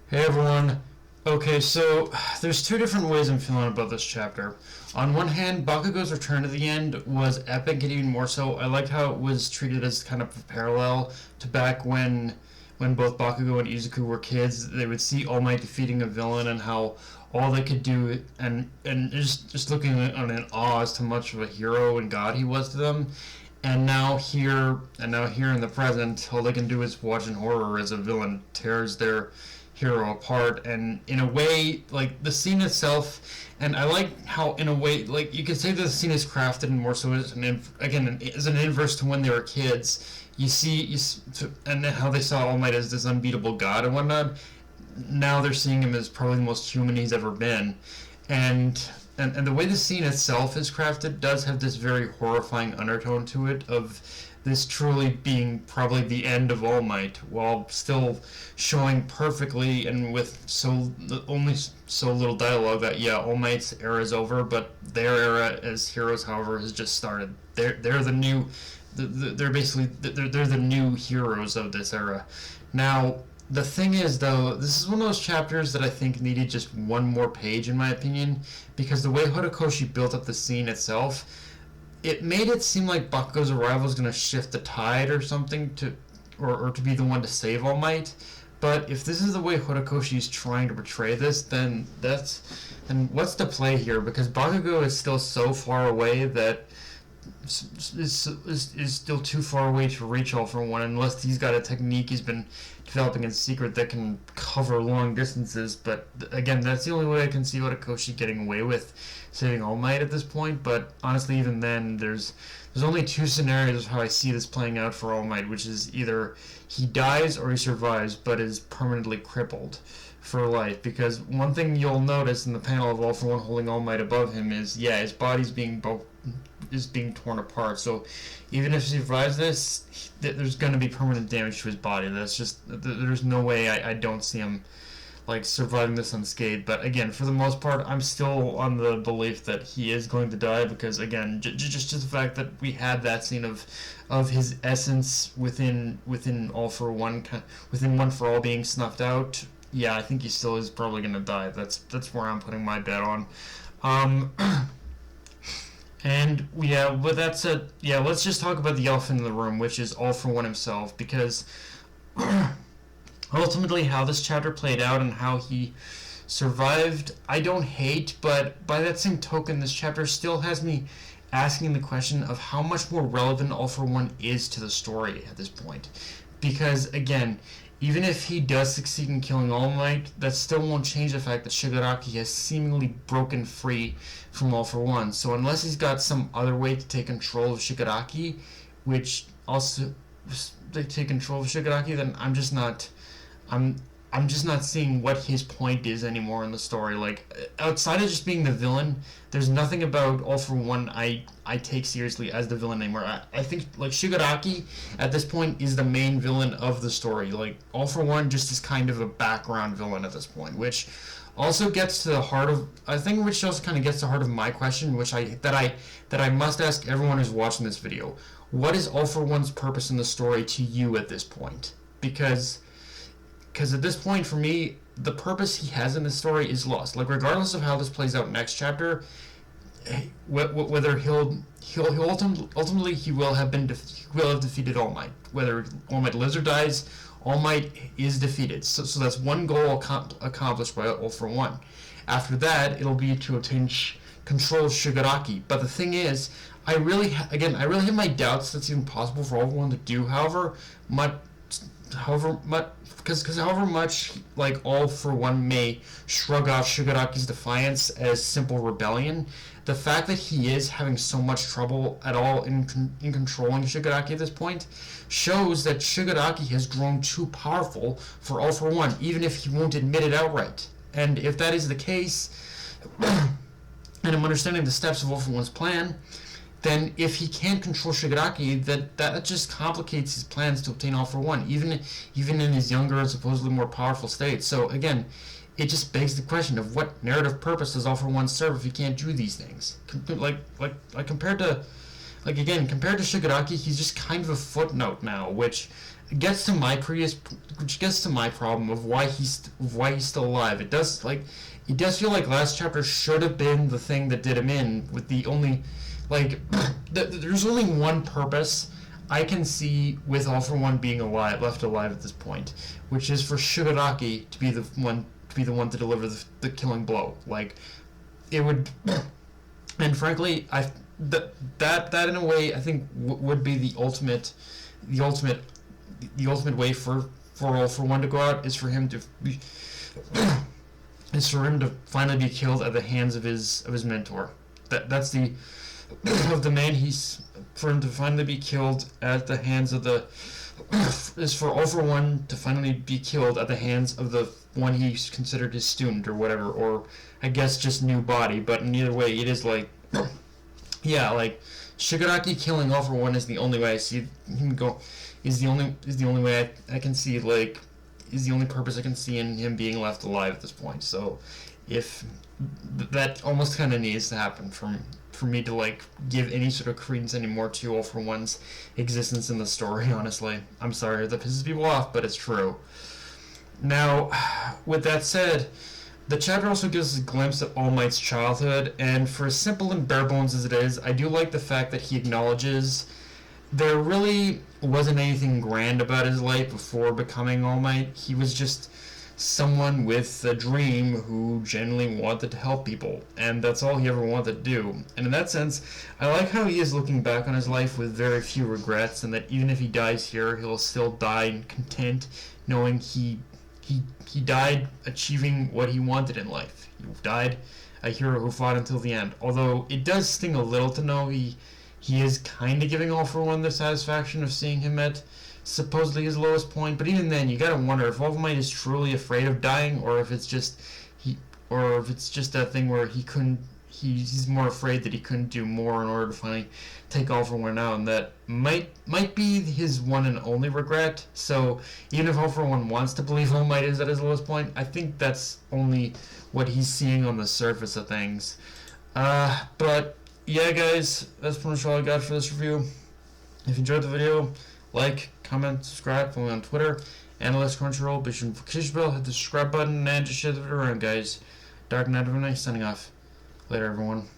Hey everyone. Okay, so there's two different ways I'm feeling about this chapter. On one hand, Bakugo's return to the end was epic, and even more so, I liked how it was treated as kind of a parallel to back when both Bakugo and Izuku were kids. They would see All Might defeating a villain and how all they could do, and just looking on in awe as to much of a hero and god he was to them. And now here in the present, all they can do is watch in horror as a villain tears their hero apart. And in a way, like the scene itself, and I like how in a way, like you could say that the scene is crafted and more so as as an inverse to when they were kids. And how they saw All Might as this unbeatable god and whatnot. Now they're seeing him as probably the most human he's ever been, and and the way the scene itself is crafted does have this very horrifying undertone to it of this truly being probably the end of All Might, while still showing perfectly and with only so little dialogue that yeah, All Might's era is over, but their era as heroes, however, has just started. They're the new, they're basically they're the new heroes of this era. Now the thing is, though, this is one of those chapters that I think needed just one more page, in my opinion, because the way Horikoshi built up the scene itself, it made it seem like Bakugo's arrival is going to shift the tide or something or to be the one to save All Might. But if this is the way Horikoshi is trying to portray this, then what's the play here? Because Bakugo is still so far away that is still too far away to reach All for One unless he's got a technique he's been developing in secret that can cover long distances. But again, that's the only way I can see Horikoshi getting away with saving All Might at this point. But honestly, even then, there's only two scenarios of how I see this playing out for All Might, which is either he dies or he survives but is permanently crippled for life. Because one thing you'll notice in the panel of All for One holding All Might above him is, yeah, his body's being torn apart. So even if he survives this, there's going to be permanent damage to his body. That's just, there's no way I don't see him like surviving this unscathed. But again, for the most part, I'm still on the belief that he is going to die, because again, just the fact that we had that scene of his essence within All for One, within One for All being snuffed out. Yeah, I think he still is probably going to die. That's where I'm putting my bet on. And yeah, with that said, yeah, let's just talk about the elephant in the room, which is All for One himself, because ultimately how this chapter played out and how he survived, I don't hate, but by that same token, this chapter still has me asking the question of how much more relevant All for One is to the story at this point. Because again, even if he does succeed in killing All Might, that still won't change the fact that Shigaraki has seemingly broken free from All for One. So unless he's got some other way to take control of Shigaraki, which also they take control of Shigaraki, then I'm just not seeing what his point is anymore in the story. Like, outside of just being the villain, there's nothing about All for One I take seriously as the villain anymore. I think, like, Shigaraki, at this point, is the main villain of the story. Like, All for One just is kind of a background villain at this point, which also gets to the heart of, I think, which also kind of gets to the heart of my question, that I must ask everyone who's watching this video. What is All for One's purpose in the story to you at this point? Because at this point, for me, the purpose he has in this story is lost. Like, regardless of how this plays out next chapter, whether ultimately he will have defeated All Might. Whether All Might lives or dies, All Might is defeated. So that's one goal accomplished by All for One. After that, it'll be to obtain control of Shigaraki. But the thing is, I really have my doubts that's even possible for All for One to do. However much, because however much like All for One may shrug off Shigaraki's defiance as simple rebellion, the fact that he is having so much trouble at all in controlling Shigaraki at this point shows that Shigaraki has grown too powerful for All for One, even if he won't admit it outright. And if that is the case, and I'm understanding the steps of All for One's plan, then if he can't control Shigaraki, that just complicates his plans to obtain All for One, even in his younger and supposedly more powerful state. So again, it just begs the question of what narrative purpose does All for One serve if he can't do these things? Compared to Shigaraki, he's just kind of a footnote now, which gets to my previous which gets to my problem of why he's still alive. It does feel like last chapter should have been the thing that did him in, with the only there's only one purpose I can see with All for One being left alive at this point, which is for Shigaraki to be the one to deliver the killing blow. Like, it would, and frankly, that in a way I think would be the ultimate way for All for One to go out, is for him to finally be killed at the hands of his mentor. That's the of the man for him to finally be killed at the hands of the is for All for One to finally be killed at the hands of the one he's considered his student or whatever, or I guess just new body. But in either way, it is like, yeah, like Shigaraki killing All for One is the only way I see him go. Is the only way I can see, like, is the only purpose I can see in him being left alive at this point. So if that almost kind of needs to happen for me to, like, give any sort of credence anymore to All for One's existence in the story, honestly. I'm sorry that pisses people off, but it's true. Now, with that said, the chapter also gives us a glimpse of All Might's childhood, and for as simple and bare bones as it is, I do like the fact that he acknowledges there really wasn't anything grand about his life before becoming All Might. He was just someone with a dream who genuinely wanted to help people, and that's all he ever wanted to do. And in that sense, I like how he is looking back on his life with very few regrets, and that even if he dies here, he'll still die content, knowing he died achieving what he wanted in life. He died a hero who fought until the end. Although it does sting a little to know he is kind of giving All for One the satisfaction of seeing him at supposedly his lowest point. But even then, you gotta wonder if All Might is truly afraid of dying, or if it's just that thing where he's more afraid that he couldn't do more in order to finally take All for One out, and that might be his one and only regret. So even if All for One wants to believe All Might is at his lowest point, I think that's only what he's seeing on the surface of things. But yeah, guys, that's pretty much all I got for this review. If you enjoyed the video, like, comment, subscribe, follow me on Twitter, Analyst Crunchyroll, be sure to notification bell, hit the subscribe button, and just share the video around, guys. Dark Knight of a Night signing off. Later, everyone.